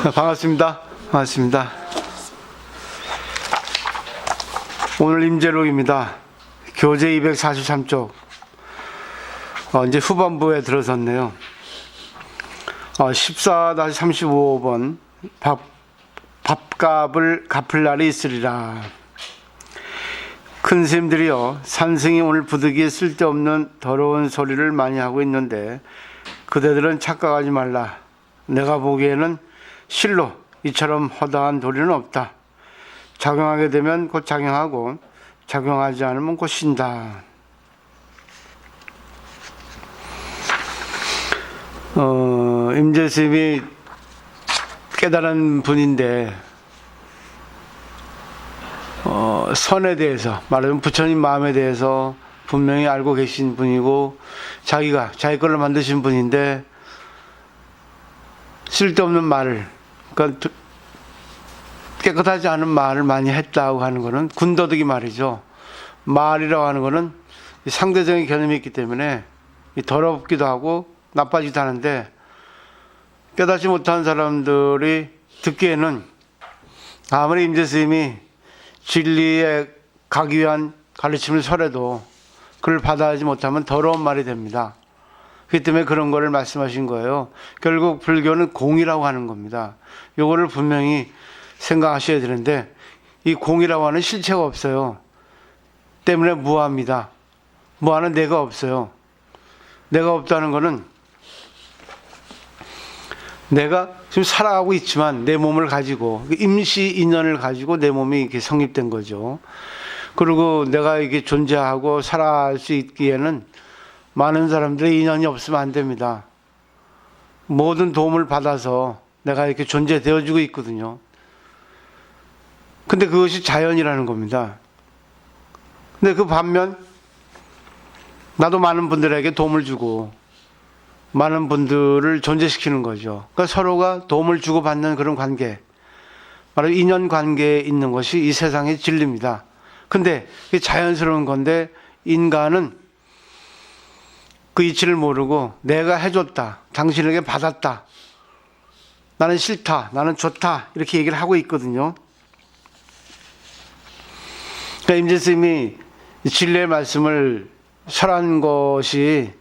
반갑습니다. 반갑습니다. 오늘 임재록입니다. 교재 243쪽. 이제 후반부에 들어섰네요. 14-35번 밥값을 갚을 날이 있으리라. 큰 스님들이여, 산승이 오늘 부득이 쓸데없는 더러운 소리를 많이 하고 있는데 그대들은 착각하지 말라. 내가 보기에는 실로 이처럼 허다한 도리는 없다. 작용하게 되면 곧 작용하고 작용하지 않으면 곧 쉰다. 임재 스님이 깨달은 분인데 선에 대해서, 말하자면 부처님 마음에 대해서 분명히 알고 계신 분이고 자기가 자기 걸로 만드신 분인데 쓸데없는 말을, 그러니까 깨끗하지 않은 말을 많이 했다고 하는 것은 군더더기 말이죠. 말이라고 하는 것은 상대적인 개념이 있기 때문에 더럽기도 하고 나빠지도 하는데, 깨닫지 못한 사람들이 듣기에는 아무리 임재 스님이 진리에 가기 위한 가르침을 설해도 그걸 받아들이지 못하면 더러운 말이 됩니다. 그렇기 때문에 그런 거를 말씀하신 거예요. 결국 불교는 공이라고 하는 겁니다. 요거를 분명히 생각하셔야 되는데, 이 공이라고 하는 실체가 없어요. 때문에 무아입니다. 무아는 내가 없어요. 내가 없다는 거는 내가 지금 살아가고 있지만 내 몸을 가지고 임시 인연을 가지고 내 몸이 이렇게 성립된 거죠. 그리고 내가 이게 존재하고 살아갈 수 있기에는 많은 사람들의 인연이 없으면 안 됩니다. 모든 도움을 받아서 내가 이렇게 존재되어주고 있거든요. 근데 그것이 자연이라는 겁니다. 근데 그 반면 나도 많은 분들에게 도움을 주고 많은 분들을 존재시키는 거죠. 그러니까 서로가 도움을 주고받는 그런 관계, 바로 인연 관계에 있는 것이 이 세상의 진리입니다. 근데 그게 자연스러운 건데 인간은 그 이치를 모르고 내가 해줬다, 당신에게 받았다, 나는 싫다, 나는 좋다, 이렇게 얘기를 하고 있거든요. 그러니까 임재 스님이 진리의 말씀을 설한 것이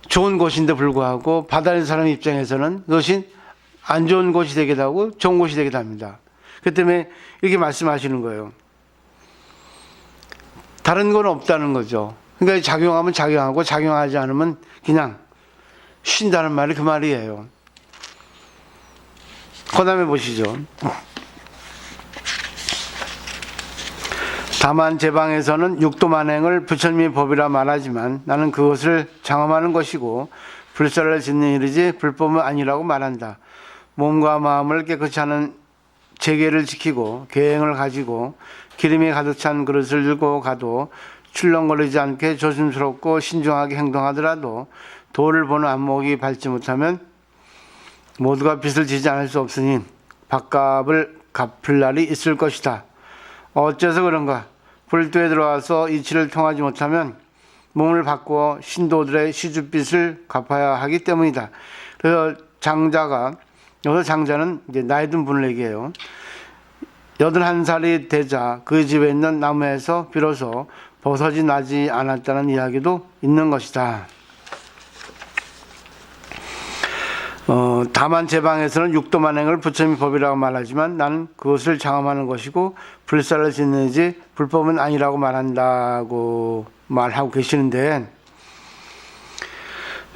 좋은 곳인데 불구하고 받아들이는 사람 입장에서는 그것이 안 좋은 곳이 되기도 하고 좋은 곳이 되기도 합니다. 그렇기 때문에 이렇게 말씀하시는 거예요. 다른 건 없다는 거죠. 그러니까 작용하면 작용하고 작용하지 않으면 그냥 쉰다는 말이 그 말이에요. 그 다음에 보시죠. 다만 제 방에서는 육도만행을 부처님의 법이라 말하지만 나는 그것을 장엄하는 것이고 불사를 짓는 일이지 불법은 아니라고 말한다. 몸과 마음을 깨끗이 하는 제계를 지키고 계행을 가지고 기름이 가득 찬 그릇을 들고 가도 출렁거리지 않게 조심스럽고 신중하게 행동하더라도 도를 보는 안목이 밝지 못하면 모두가 빚을 지지 않을 수 없으니 밥값을 갚을 날이 있을 것이다. 어째서 그런가? 불도에 들어와서 이치를 통하지 못하면 몸을 바꾸어 신도들의 시주빚을 갚아야 하기 때문이다. 그래서 장자가, 여기서 장자는 이제 나이 든 분을 얘기해요. 81살이 되자 그 집에 있는 나무에서 비로소 버섯이 나지 않았다는 이야기도 있는 것이다. 다만 제 방에서는 육도만행을 부처님의 법이라고 말하지만 나는 그것을 장엄하는 것이고 불사를 짓는지 불법은 아니라고 말한다고 말하고 계시는데,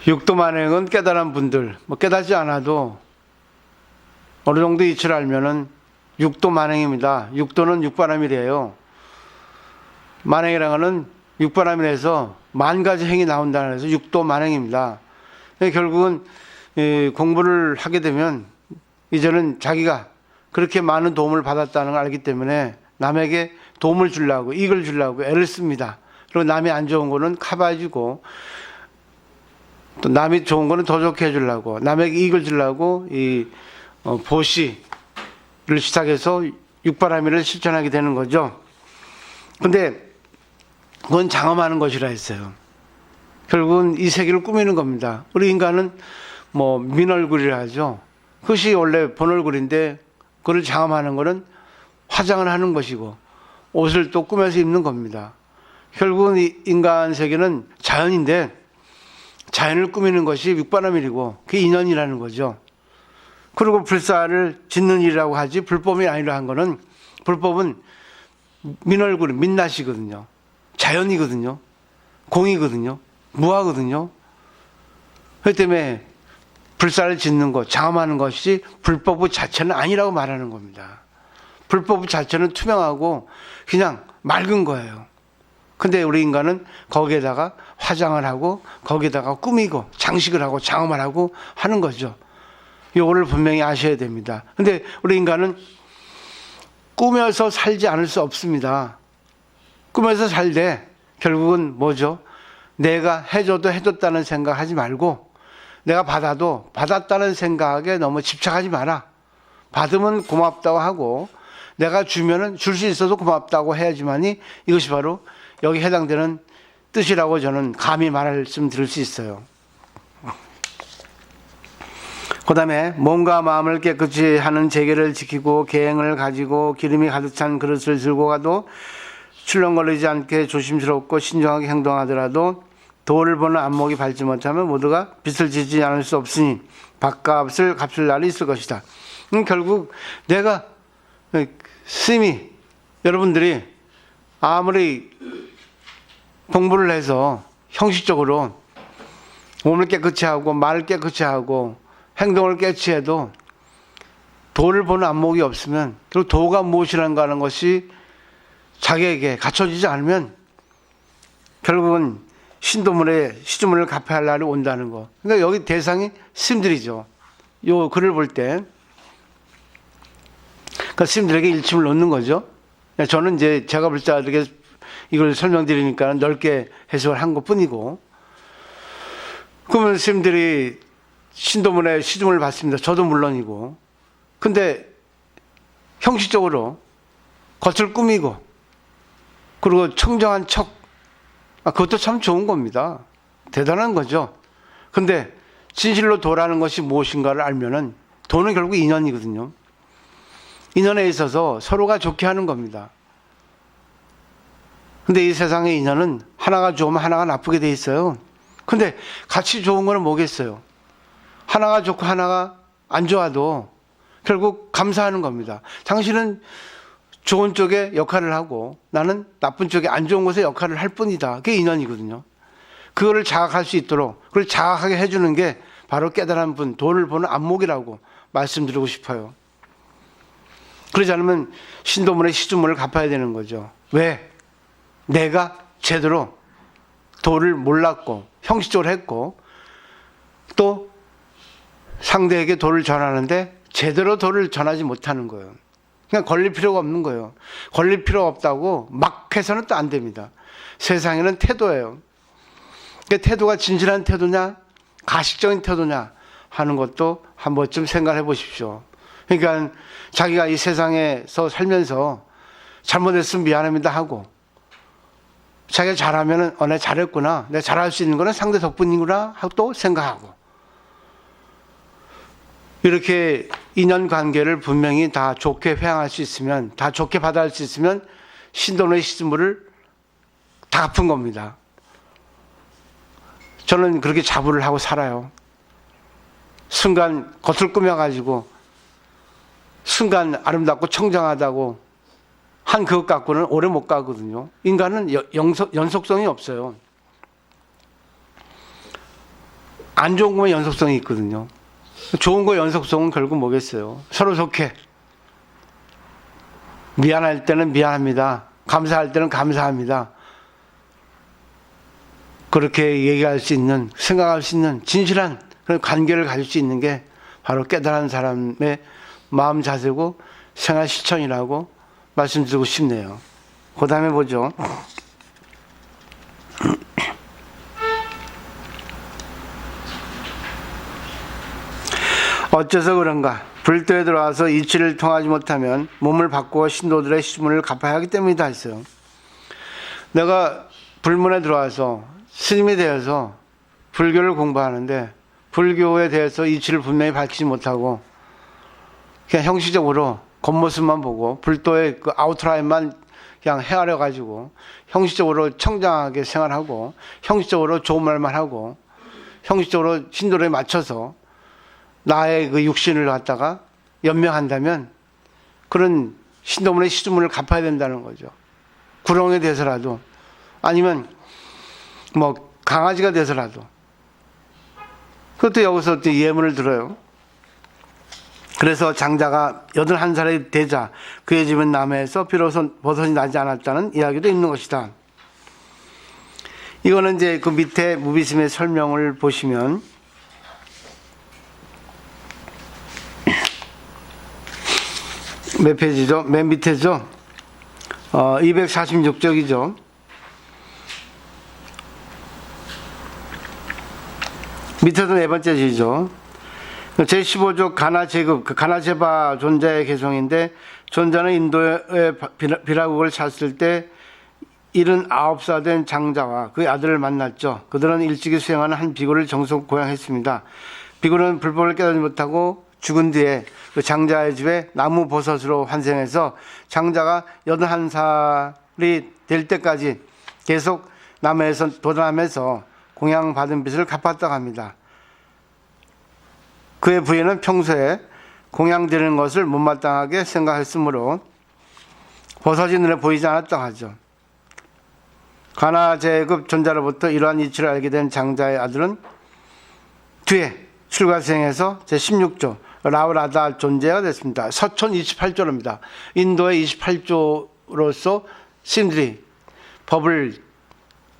육도만행은 깨달은 분들, 깨닫지 않아도 어느 정도 이치를 알면은 육도만행입니다. 육도는 육바람이래요. 만행이라는 것은 육바람이라서 만 가지 행이 나온다는 해서 육도만행입니다. 결국은 공부를 하게 되면 이제는 자기가 그렇게 많은 도움을 받았다는 걸 알기 때문에 남에게 도움을 주려고, 이익을 주려고 애를 씁니다. 그리고 남이 안 좋은 거는 커버해주고 또 남이 좋은 거는 더 좋게 해주려고, 남에게 이익을 주려고 이 보시를 시작해서 육바라밀을 실천하게 되는 거죠. 근데 그건 장엄하는 것이라 했어요. 결국은 이 세계를 꾸미는 겁니다. 우리 인간은 민얼굴이라 하죠. 그것이 원래 본 얼굴인데 그걸 장엄하는 것은 화장을 하는 것이고 옷을 또 꾸며서 입는 겁니다. 결국은 이 인간 세계는 자연인데 자연을 꾸미는 것이 육바라밀이고 그게 인연이라는 거죠. 그리고 불사를 짓는 일이라고 하지 불법이 아니라 한 거는, 불법은 민얼굴, 민낯이거든요. 자연이거든요. 공이거든요. 무하거든요. 그렇기 때문에 불사를 짓는 것, 장엄하는 것이 불법 자체는 아니라고 말하는 겁니다. 불법 자체는 투명하고 그냥 맑은 거예요. 근데 우리 인간은 거기에다가 화장을 하고 거기에다가 꾸미고 장식을 하고 장엄을 하고 하는 거죠. 이거를 분명히 아셔야 됩니다. 근데 우리 인간은 꾸며서 살지 않을 수 없습니다. 꾸며서 살되 결국은 뭐죠? 내가 해줘도 해줬다는 생각하지 말고 내가 받아도 받았다는 생각에 너무 집착하지 마라. 받으면 고맙다고 하고 내가 주면은 줄 수 있어도 고맙다고 해야지만이 이것이 바로 여기 해당되는 뜻이라고 저는 감히 말씀드릴 수 있어요. 그 다음에 몸과 마음을 깨끗이 하는 재계를 지키고 계행을 가지고 기름이 가득 찬 그릇을 들고 가도 출렁거리지 않게 조심스럽고 신중하게 행동하더라도 도를 보는 안목이 밝지 못하면 모두가 빚을 지지 않을 수 없으니 밥값을 갚을 날이 있을 것이다. 결국 내가 스님이, 여러분들이 아무리 공부를 해서 형식적으로 몸을 깨끗이 하고 말을 깨끗이 하고 행동을 깨끗이 해도 도를 보는 안목이 없으면, 그리고 도가 무엇이란가 하는 것이 자기에게 갖춰지지 않으면 결국은 신도문의 시주문을 갚아야 할 날이 온다는 거. 그러니까 여기 대상이 스님들이죠. 요 글을 볼 때 그러니까 스님들에게 일침을 놓는 거죠. 저는 이제 제가 볼 때 이렇게 이걸 설명드리니까 넓게 해석을 한 것뿐이고, 그러면 스님들이 신도문의 시주문을 받습니다. 저도 물론이고. 근데 형식적으로 겉을 꾸미고 그리고 청정한 척, 그것도 참 좋은 겁니다. 대단한 거죠. 근데 진실로 도라는 것이 무엇인가를 알면은, 도는 결국 인연이거든요. 인연에 있어서 서로가 좋게 하는 겁니다. 근데 이 세상의 인연은 하나가 좋으면 하나가 나쁘게 돼 있어요. 근데 같이 좋은 거는 뭐겠어요? 하나가 좋고 하나가 안 좋아도 결국 감사하는 겁니다. 당신은 좋은 쪽에 역할을 하고 나는 나쁜 쪽에 안 좋은 곳에 역할을 할 뿐이다. 그게 인연이거든요. 그거를 자각할 수 있도록, 그걸 자각하게 해주는 게 바로 깨달은 분, 도를 보는 안목이라고 말씀드리고 싶어요. 그러지 않으면 신도문의 시주문을 갚아야 되는 거죠. 왜? 내가 제대로 도를 몰랐고 형식적으로 했고 또 상대에게 도를 전하는데 제대로 도를 전하지 못하는 거예요. 그냥 걸릴 필요가 없는 거예요. 걸릴 필요가 없다고 막 해서는 또 안 됩니다. 세상에는 태도예요. 그 태도가 진실한 태도냐 가식적인 태도냐 하는 것도 한 번쯤 생각해 보십시오. 그러니까 자기가 이 세상에서 살면서 잘못했으면 미안합니다 하고, 자기가 잘하면은 내가 잘했구나, 내가 잘할 수 있는 거는 상대 덕분이구나 하고 또 생각하고, 이렇게 인연관계를 분명히 다 좋게 회항할 수 있으면, 다 좋게 받아들일 수 있으면 신도의 시주물을 다 갚은 겁니다. 저는 그렇게 자부를 하고 살아요. 순간 겉을 꾸며가지고 순간 아름답고 청정하다고 한 그것 갖고는 오래 못 가거든요. 인간은 연속성이 없어요. 안 좋은 거면 연속성이 있거든요. 좋은 거 연속성은 결국 뭐겠어요? 서로 좋게. 미안할 때는 미안합니다. 감사할 때는 감사합니다. 그렇게 얘기할 수 있는, 생각할 수 있는 진실한 그런 관계를 가질 수 있는 게 바로 깨달은 사람의 마음 자세고 생활 실천이라고 말씀드리고 싶네요. 그 다음에 보죠. 어째서 그런가? 불도에 들어와서 이치를 통하지 못하면 몸을 바꾸어 신도들의 시주문을 갚아야 하기 때문이다 했어요. 내가 불문에 들어와서 스님이 되어서 불교를 공부하는데 불교에 대해서 이치를 분명히 밝히지 못하고 그냥 형식적으로 겉모습만 보고 불도의 그 아웃라인만 그냥 헤아려 가지고 형식적으로 청장하게 생활하고 형식적으로 좋은 말만 하고 형식적으로 신도에 맞춰서 나의 그 육신을 갖다가 연명한다면 그런 신도문의 시주문을 갚아야 된다는 거죠. 구렁이 돼서라도 아니면 뭐 강아지가 돼서라도. 그것도 여기서 또 예문을 들어요. 그래서 장자가 81살이 되자 그의 집은 남해에서 비로소 버섯이 나지 않았다는 이야기도 있는 것이다. 이거는 이제 그 밑에 무비심의 설명을 보시면 몇 페이지죠? 맨 밑에죠? 246쪽이죠. 밑에도 네 번째 지죠. 제15조 가나 제급, 가나 제바 존자의 개성인데 존자는 인도의 비라국을 찼을 때 79살 된 장자와 그의 아들을 만났죠. 그들은 일찍이 수행하는 한 비구를 정속 고향했습니다. 비구는 불법을 깨닫지 못하고 죽은 뒤에 그 장자의 집에 나무 버섯으로 환생해서 장자가 81살이 될 때까지 계속 남해에서 도단하면서 공양받은 빚을 갚았다고 합니다. 그의 부인은 평소에 공양되는 것을 못마땅하게 생각했으므로 버섯이 눈에 보이지 않았다고 하죠. 가나 제급 존자로부터 이러한 이치를 알게 된 장자의 아들은 뒤에 출가생에서 제16조 라우라다 존재가 됐습니다. 서촌 28조입니다. 인도의 28조로서 스님들이 법을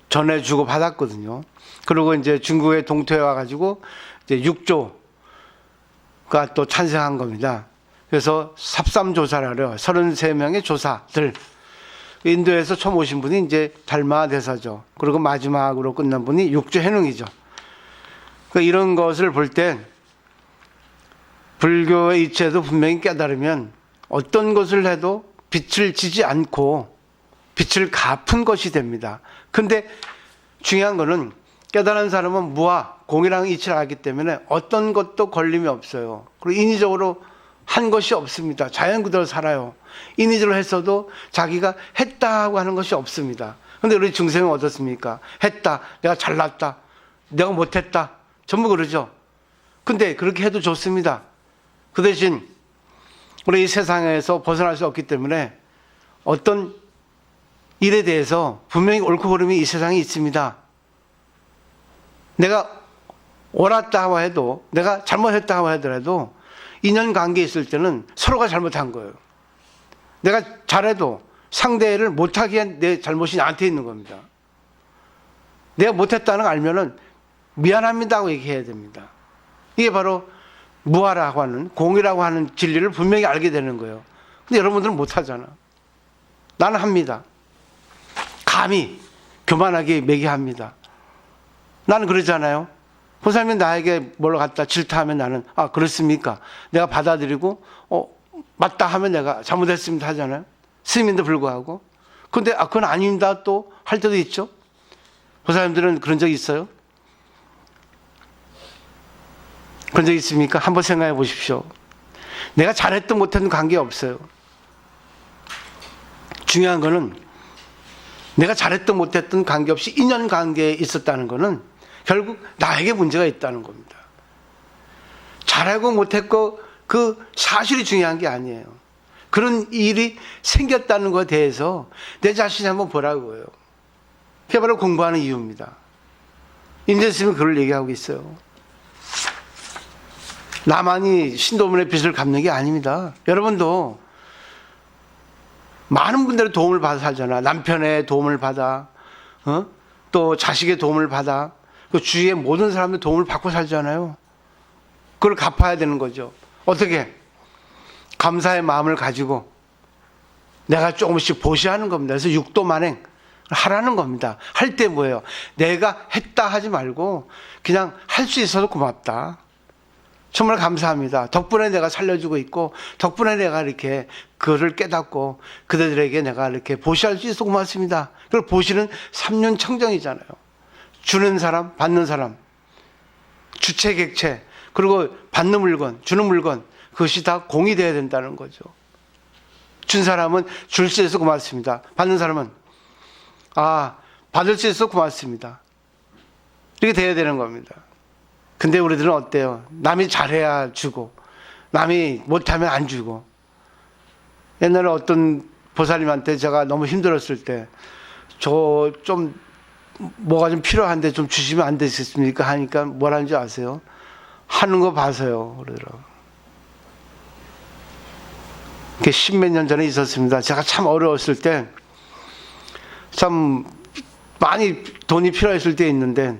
전해주고 받았거든요. 그리고 이제 중국의 동토에 와가지고 이제 6조가 또 탄생한 겁니다. 그래서 삽삼조사라래요. 33명의 조사들. 인도에서 처음 오신 분이 이제 달마 대사죠. 그리고 마지막으로 끝난 분이 육조 해능이죠. 그러니까 이런 것을 볼 때 불교의 이치에도 분명히 깨달으면 어떤 것을 해도 빛을 지지 않고 빛을 갚은 것이 됩니다. 근데 중요한 거는 깨달은 사람은 무아, 공이라는 이치를 알기 때문에 어떤 것도 걸림이 없어요. 그리고 인위적으로 한 것이 없습니다. 자연 그대로 살아요. 인위적으로 했어도 자기가 했다고 하는 것이 없습니다. 근데 우리 중생은 어떻습니까? 했다, 내가 잘났다, 내가 못했다, 전부 그러죠. 근데 그렇게 해도 좋습니다. 그 대신 우리 이 세상에서 벗어날 수 없기 때문에 어떤 일에 대해서 분명히 옳고 그름이 이 세상에 있습니다. 내가 옳았다고 해도, 내가 잘못했다고 하더라도 인연관계에 있을 때는 서로가 잘못한 거예요. 내가 잘해도 상대를 못하게 한 내 잘못이 나한테 있는 겁니다. 내가 못했다는 걸 알면은 미안합니다 하고 얘기해야 됩니다. 이게 바로 무아라고 하는, 공이라고 하는 진리를 분명히 알게 되는 거예요. 근데 여러분들은 못하잖아. 나는 합니다. 감히 교만하게 매개합니다. 나는 그러잖아요. 보살님이 나에게 뭘 갖다 질타하면 나는 아 그렇습니까? 내가 받아들이고 맞다 하면 내가 잘못했습니다 하잖아요. 스님인데 불구하고. 근데 아 그건 아닙니다 또 할 때도 있죠. 보살님들은 그런 적 있어요? 그런 적 있습니까? 한번 생각해 보십시오. 내가 잘했든 못했든 관계없어요. 중요한 거는 내가 잘했든 못했든 관계없이 인연관계에 있었다는 거는 결국 나에게 문제가 있다는 겁니다. 잘하고 못했고 그 사실이 중요한 게 아니에요. 그런 일이 생겼다는 것에 대해서 내 자신이 한번 보라고요. 그게 바로 공부하는 이유입니다. 임재 스님은 그걸 얘기하고 있어요. 나만이 신도문의 빚을 갚는 게 아닙니다. 여러분도 많은 분들의 도움을 받아 살잖아. 남편의 도움을 받아, 또 자식의 도움을 받아, 그 주위의 모든 사람들 도움을 받고 살잖아요. 그걸 갚아야 되는 거죠. 어떻게? 감사의 마음을 가지고 내가 조금씩 보시하는 겁니다. 그래서 육도만행 하라는 겁니다. 할 때 뭐예요? 내가 했다 하지 말고 그냥 할 수 있어서 고맙다. 정말 감사합니다. 덕분에 내가 살려주고 있고 덕분에 내가 이렇게 그거를 깨닫고 그들에게 내가 이렇게 보시할 수 있어서 고맙습니다. 그걸 보시는 삼륜청정이잖아요. 주는 사람, 받는 사람, 주체, 객체, 그리고 받는 물건, 주는 물건, 그것이 다 공이 돼야 된다는 거죠. 준 사람은 줄 수 있어서 고맙습니다. 받는 사람은 받을 수 있어서 고맙습니다. 이렇게 돼야 되는 겁니다. 근데 우리들은 어때요? 남이 잘해야 주고 남이 못하면 안 주고. 옛날에 어떤 보살님한테 제가 너무 힘들었을 때 저 좀 뭐가 좀 필요한데 좀 주시면 안 되겠습니까? 하니까 뭐라는 줄 아세요? 하는 거 봐서요 그러더라고요. 그게 10몇 년 전에 있었습니다. 제가 참 어려웠을 때 참 많이 돈이 필요했을 때 있는데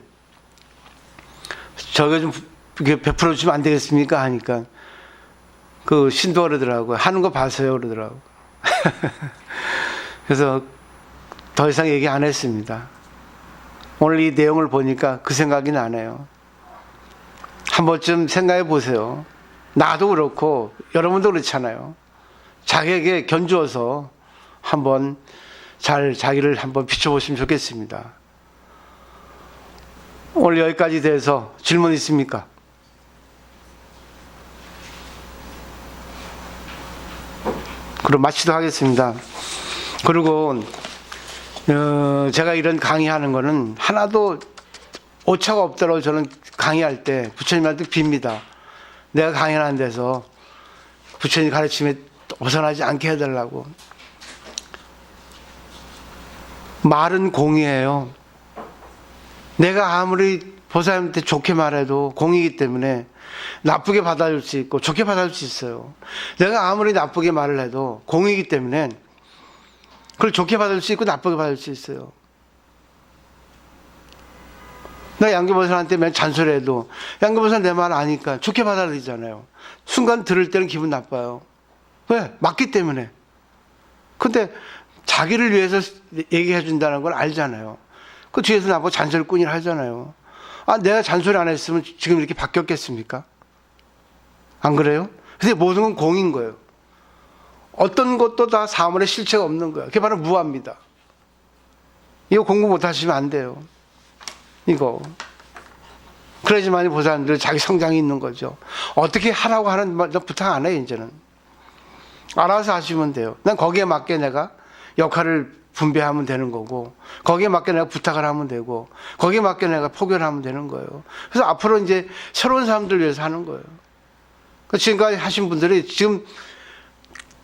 저게 좀 베풀어 주시면 안 되겠습니까? 하니까 그 신도가 그러더라고요. 하는 거 봐서요 그러더라고요. 그래서 더 이상 얘기 안 했습니다. 오늘 이 내용을 보니까 그 생각이 나네요. 한 번쯤 생각해 보세요. 나도 그렇고 여러분도 그렇잖아요. 자기에게 견주어서 한번 잘 자기를 한번 비춰보시면 좋겠습니다. 오늘 여기까지 돼서 질문 있습니까? 그럼 마치도록 하겠습니다. 그리고 제가 이런 강의하는 거는 하나도 오차가 없도록 저는 강의할 때 부처님한테 빕니다. 내가 강의하는 데서 부처님 가르침에 벗어나지 않게 해달라고. 말은 공이에요. 내가 아무리 보살님한테 좋게 말해도 공이기 때문에 나쁘게 받아줄 수 있고 좋게 받아줄 수 있어요. 내가 아무리 나쁘게 말을 해도 공이기 때문에 그걸 좋게 받을 수 있고 나쁘게 받을 수 있어요. 나 양귀보살한테 맨 잔소리해도 양귀보살 내 말 아니까 좋게 받아야 되잖아요. 순간 들을 때는 기분 나빠요. 왜? 맞기 때문에. 근데 자기를 위해서 얘기해 준다는 걸 알잖아요. 그 뒤에서 나보고 잔소리꾼이라 하잖아요. 내가 잔소리 안 했으면 지금 이렇게 바뀌었겠습니까? 안 그래요? 근데 모든 건 공인 거예요. 어떤 것도 다 사물의 실체가 없는 거예요. 그게 바로 무아입니다. 이거 공부 못 하시면 안 돼요. 이거. 그래야지만이 보살님들 자기 성장이 있는 거죠. 어떻게 하라고 하는 말 부탁 안 해요, 이제는. 알아서 하시면 돼요. 난 거기에 맞게 내가 역할을 분배하면 되는 거고, 거기에 맞게 내가 부탁을 하면 되고, 거기에 맞게 내가 포교를 하면 되는 거예요. 그래서 앞으로 이제 새로운 사람들 위해서 하는 거예요. 지금까지 하신 분들이 지금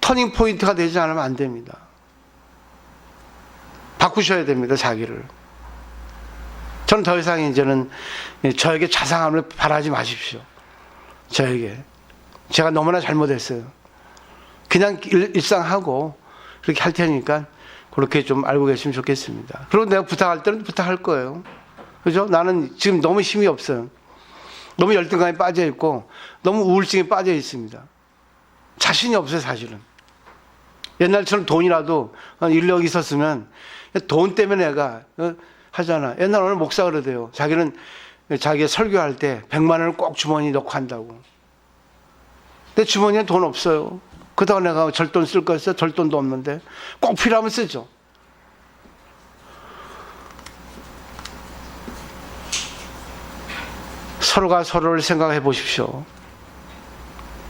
터닝 포인트가 되지 않으면 안 됩니다. 바꾸셔야 됩니다, 자기를. 저는 더 이상 이제는 저에게 자상함을 바라지 마십시오. 저에게. 제가 너무나 잘못했어요. 그냥 일상하고 그렇게 할 테니까 그렇게 좀 알고 계시면 좋겠습니다. 그리고 내가 부탁할 때는 부탁할 거예요. 그죠? 나는 지금 너무 힘이 없어요. 너무 열등감에 빠져 있고 너무 우울증에 빠져 있습니다. 자신이 없어요, 사실은. 옛날처럼 돈이라도 인력이 있었으면 돈 때문에 내가 하잖아. 옛날 어느 목사가 그러대요. 자기는 자기가 설교할 때 100만 원을 꼭 주머니에 넣고 한다고. 내 주머니에 돈 없어요. 그러다가 내가 절돈 쓸 거 있어요? 절돈도 없는데 꼭 필요하면 쓰죠. 서로가 서로를 생각해 보십시오.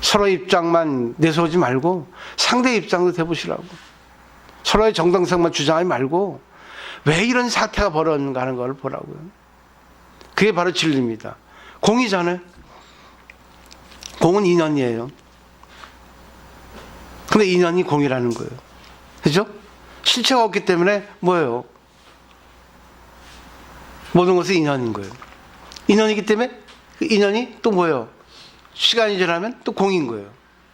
서로의 입장만 내세우지 말고 상대의 입장도 해보시라고. 서로의 정당성만 주장하지 말고 왜 이런 사태가 벌어졌는가 하는 걸 보라고요. 그게 바로 진리입니다. 공이잖아요. 공은 인연이에요. 근데 인연이 공이라는 거예요. 그죠? 실체가 없기 때문에 뭐예요? 모든 것은 인연인 거예요. 인연이기 때문에 그 인연이 또 뭐예요? 시간이 지나면 또 공인 거예요.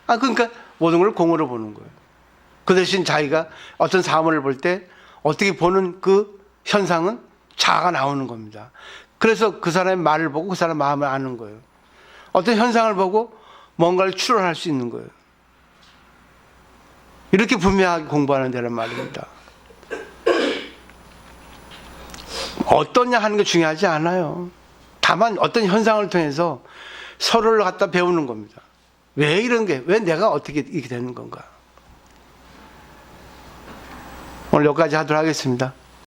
그러니까 모든 걸 공으로 보는 거예요. 그 대신 자기가 어떤 사물을 볼 때 어떻게 보는 그 현상은 자아가 나오는 겁니다. 그래서 그 사람의 말을 보고 그 사람의 마음을 아는 거예요. 어떤 현상을 보고 뭔가를 추론할 수 있는 거예요. 이렇게 분명하게 공부하는 데란 말입니다. 어떠냐 하는 게 중요하지 않아요. 다만 어떤 현상을 통해서 서로를 갖다 배우는 겁니다. 왜 이런 게, 왜 내가 어떻게 이렇게 되는 건가. 오늘 여기까지 하도록 하겠습니다.